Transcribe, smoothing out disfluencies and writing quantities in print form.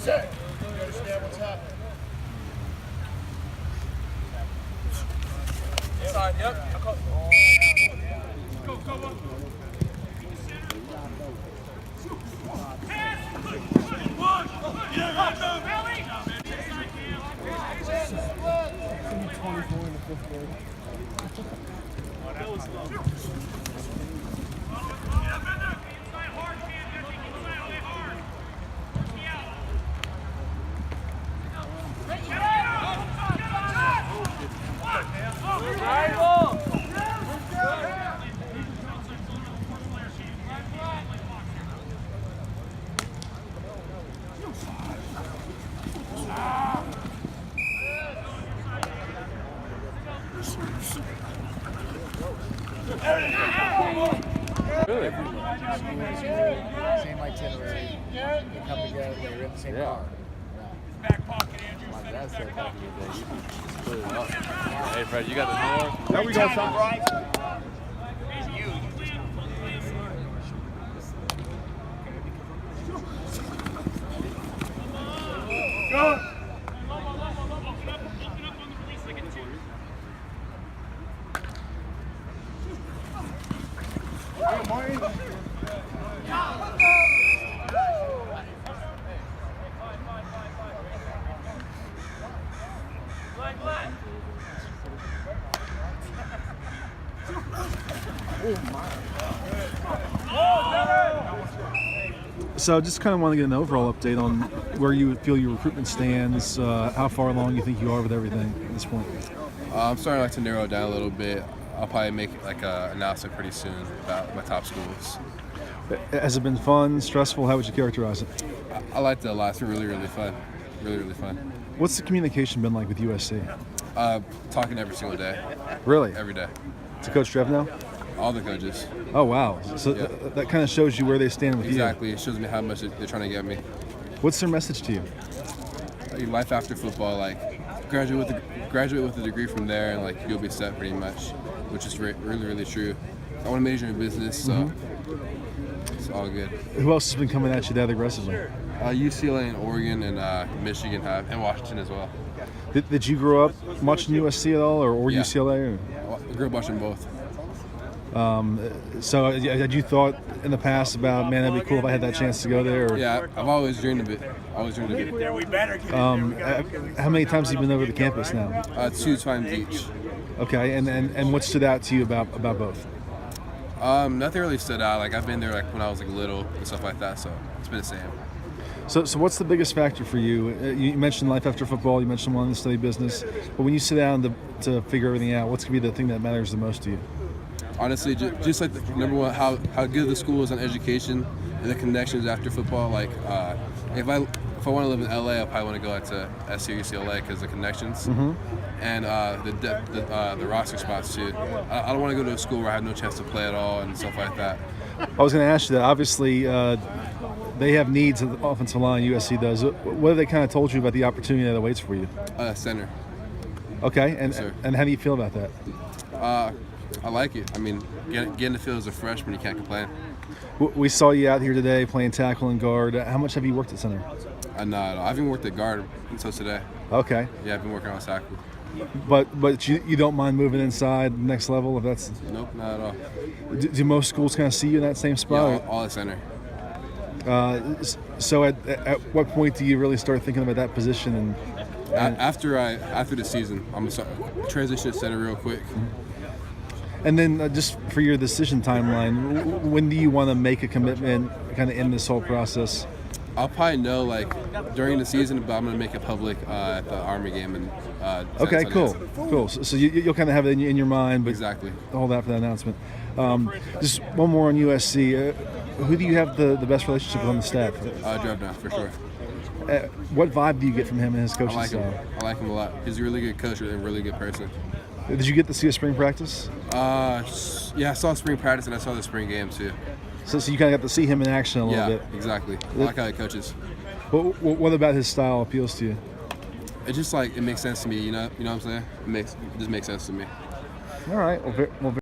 Set. You understand what's happening? Inside, yep. Go. Really? Same itinerary. They come together. They're in the same car. Back pocket, Andrew. My dad said back in the day, you can split it up. Hey, Fred, you got the door? There we go, son. Go. So just kind of want to get an overall update on where you feel your recruitment stands, how far along you think you are with everything at this point. I'm starting to narrow it down a little bit. I'll probably make an announcement pretty soon about my top schools. Has it been fun, stressful? How would you characterize it? I liked it a lot. It's been really, really fun. Really fun. What's the communication been like with USC? Talking every single day. Really? Every day. To Coach Trev now? All the coaches. Oh, wow. So Yeah. that kind of shows you where they stand with Exactly. It shows me how much they're trying to get me. you. What's their message to you? Life after football, graduate with a degree from there, and you'll be set pretty much, which is really true. I want to major in business, so it's all good. Who else has been coming at you that aggressively? UCLA and Oregon and Michigan and Washington as well. Did you grow up watching USC at all, or Yeah. UCLA? I grew up watching both. So had you thought in the past about, man, that'd be cool if I had that chance to go there? Or, Yeah, I've always dreamed of it. There we better get how many times have you been over the campus now? 2 times each. Okay, and what stood out to you about both? Nothing really stood out. I've been there when I was little and stuff like that, so it's been the same. So what's the biggest factor for you? You mentioned life after football. You mentioned wanting to study business. But when you sit down to figure everything out, what's going to be the thing that matters the most to you? Honestly, just number one, how good the school is on education and the connections after football. If I want to live in LA, I probably want to go to SC or UCLA because of the connections and the roster spots too. I don't want to go to a school where I have no chance to play at all and stuff like that. I was going to ask you that. Obviously, they have needs at the offensive line. USC does. What have they kind of told you about the opportunity that awaits for you? Center. Okay, Yes, sir. and how do you feel about that? I like it. I mean, getting the field as a freshman, you can't complain. We saw you out here today playing tackle and guard. How much have you worked at center? No, I haven't worked at guard until today. Okay, Yeah, I've been working on tackle. but you don't mind moving inside next level if that's. Nope, not at all. Do most schools kind of see you in that same Yeah, spot? all at center. So at what point do you really start thinking about that position? After the season, I'm gonna transition to center real quick. And then just for your decision timeline, when do you want to make a commitment kind of in this whole process? I'll probably know during the season, but I'm gonna make it public at the Army game and. Okay, cool. So you'll kind of have it in your mind, but Exactly. hold that for that announcement. Just one more on USC. Who do you have the best relationship with on the staff? Drebna, for sure. What vibe do you get from him and his coaching style? I like him a lot. He's a really good coach and a really good person. Did you get to see a spring practice? Yeah, I saw spring practice and I saw the spring game too. So you kind of got to see him in action a little bit. Yeah, exactly. I like how he coaches. What about his style appeals to you? It just it makes sense to me. You know what I'm saying? It just makes sense to me. All right. Well,